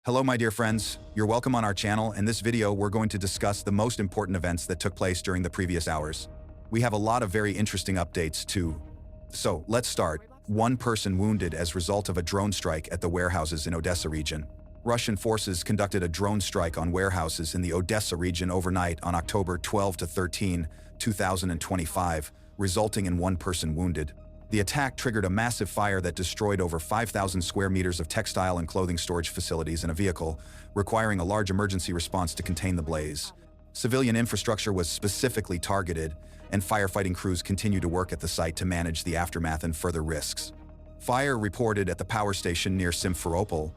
Hello my dear friends, you're welcome on our channel. In this video we're going to discuss the most important events that took place during the previous hours. We have a lot of very interesting updates too. So let's start. One person wounded as result of a drone strike at the warehouses in Odessa region. Russian forces conducted a drone strike on warehouses in the Odessa region overnight on October 12 to 13, 2025, resulting in one person wounded. The attack triggered a massive fire that destroyed over 5,000 square meters of textile and clothing storage facilities and a vehicle, requiring a large emergency response to contain the blaze. Civilian infrastructure was specifically targeted, and firefighting crews continue to work at the site to manage the aftermath and further risks. Fire reported at the power station near Simferopol.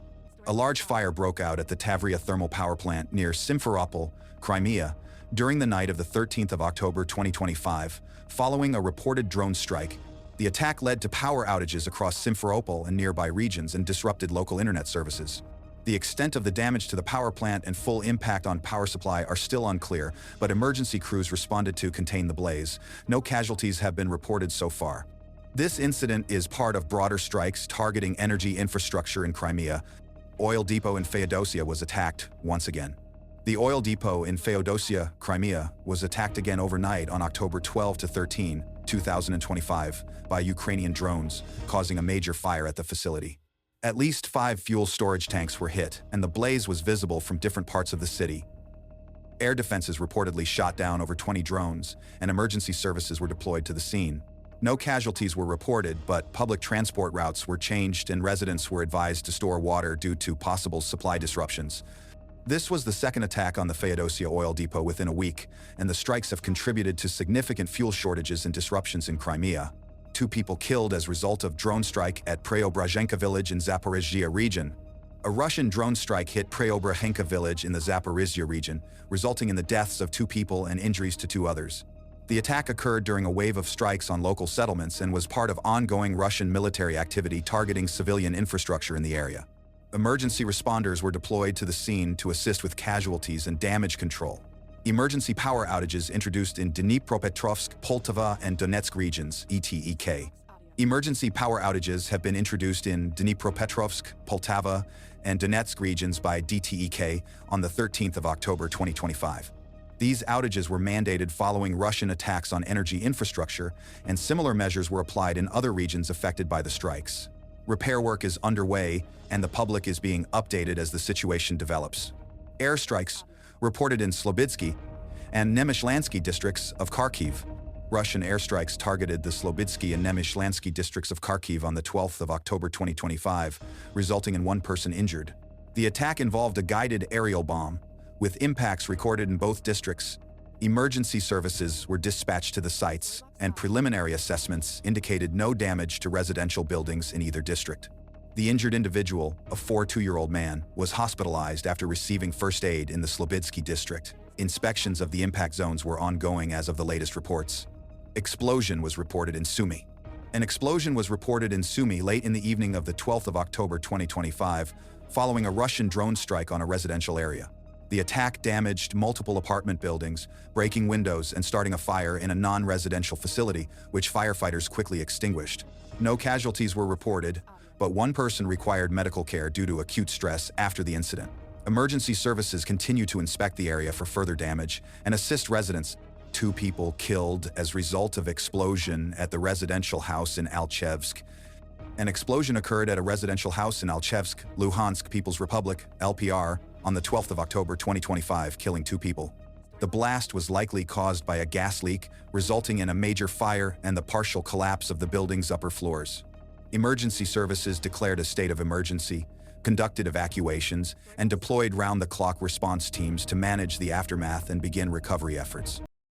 A large fire broke out at the Tavria thermal power plant near Simferopol, Crimea, during the night of the 13th of October 2025, following a reported drone strike. The attack led to power outages across Simferopol and nearby regions and disrupted local internet services. The extent of the damage to the power plant and full impact on power supply are still unclear, but emergency crews responded to contain the blaze. No casualties have been reported so far. This incident is part of broader strikes targeting energy infrastructure in Crimea. Oil depot in Feodosia was attacked once again. The oil depot in Feodosia, Crimea, was attacked again overnight on October 12 to 13, 2025, by Ukrainian drones, causing a major fire at the facility. At least 5 fuel storage tanks were hit, and the blaze was visible from different parts of the city. Air defenses reportedly shot down over 20 drones, and emergency services were deployed to the scene. No casualties were reported, but public transport routes were changed and residents were advised to store water due to possible supply disruptions. This was the second attack on the Feodosia oil depot within a week, and the strikes have contributed to significant fuel shortages and disruptions in Crimea. 2 people killed as a result of drone strike at Preobrazhenka village in Zaporizhzhia region. A Russian drone strike hit Preobrazhenka village in the Zaporizhzhia region, resulting in the deaths of 2 people and injuries to 2 others. The attack occurred during a wave of strikes on local settlements and was part of ongoing Russian military activity targeting civilian infrastructure in the area. Emergency responders were deployed to the scene to assist with casualties and damage control. Emergency power outages introduced in Dnipropetrovsk, Poltava, and Donetsk regions, ETEK. Emergency power outages have been introduced in Dnipropetrovsk, Poltava, and Donetsk regions by DTEK on the 13th of October 2025. These outages were mandated following Russian attacks on energy infrastructure, and similar measures were applied in other regions affected by the strikes. Repair work is underway, and the public is being updated as the situation develops. Airstrikes reported in Slobidsky and Nemyshlansky districts of Kharkiv. Russian airstrikes targeted the Slobidsky and Nemyshlansky districts of Kharkiv on the 12th of October 2025, resulting in 1 person injured. The attack involved a guided aerial bomb, with impacts recorded in both districts. Emergency services were dispatched to the sites, and preliminary assessments indicated no damage to residential buildings in either district. The injured individual, a 42-year-old man, was hospitalized after receiving first aid in the Slobidsky district. Inspections of the impact zones were ongoing as of the latest reports. Explosion was reported in Sumy. An explosion was reported in Sumy late in the evening of the 12th of October 2025, following a Russian drone strike on a residential area. The attack damaged multiple apartment buildings, breaking windows and starting a fire in a non-residential facility, which firefighters quickly extinguished. No casualties were reported, but 1 person required medical care due to acute stress after the incident. Emergency services continue to inspect the area for further damage and assist residents. 2 people killed as a result of explosion at the residential house in Alchevsk. An explosion occurred at a residential house in Alchevsk, Luhansk People's Republic, LPR, on the 12th of October 2025, killing 2 people. The blast was likely caused by a gas leak, resulting in a major fire and the partial collapse of the building's upper floors. Emergency services declared a state of emergency, conducted evacuations, and deployed round-the-clock response teams to manage the aftermath and begin recovery efforts.